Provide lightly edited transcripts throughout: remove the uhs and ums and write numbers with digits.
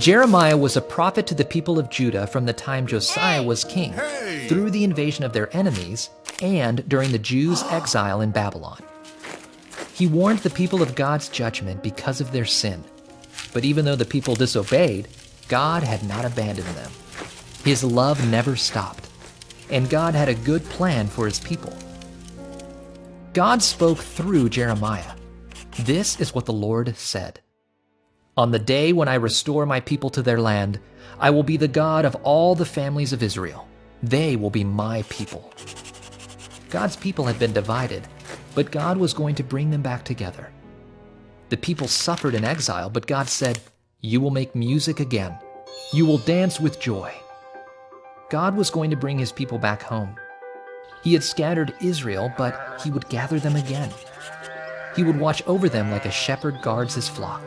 Jeremiah was a prophet to the people of Judah from the time Josiah was king, through the invasion of their enemies, and during the Jews' exile in Babylon. He warned the people of God's judgment because of their sin. But even though the people disobeyed, God had not abandoned them. His love never stopped, and God had a good plan for his people. God spoke through Jeremiah. This is what the Lord said. On the day when I restore my people to their land, I will be the God of all the families of Israel. They will be my people. God's people had been divided, but God was going to bring them back together. The people suffered in exile, but God said, "You will make music again. You will dance with joy." God was going to bring his people back home. He had scattered Israel, but he would gather them again. He would watch over them like a shepherd guards his flock.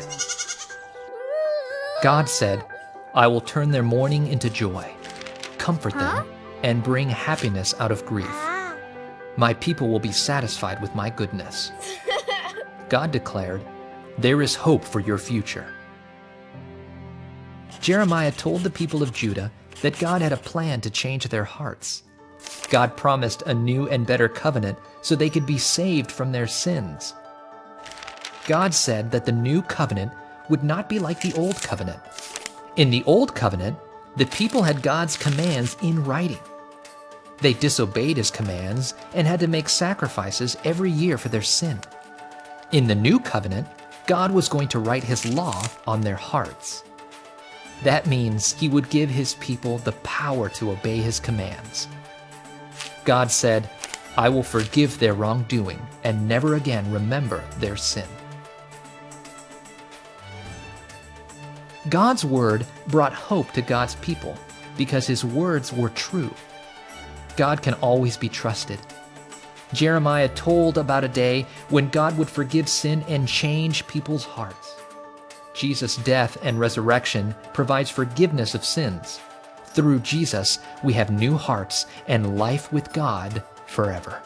God said, "I will turn their mourning into joy, comfort them, and bring happiness out of grief. My people will be satisfied with my goodness." God declared, "There is hope for your future." Jeremiah told the people of Judah that God had a plan to change their hearts. God promised a new and better covenant so they could be saved from their sins. God said that the new covenant would not be like the old covenant. In the old covenant, the people had God's commands in writing. They disobeyed his commands and had to make sacrifices every year for their sin. In the new covenant, God was going to write his law on their hearts. That means he would give his people the power to obey his commands. God said, "I will forgive their wrongdoing and never again remember their sin." God's word brought hope to God's people because his words were true. God can always be trusted. Jeremiah told about a day when God would forgive sin and change people's hearts. Jesus' death and resurrection provides forgiveness of sins. Through Jesus, we have new hearts and life with God forever.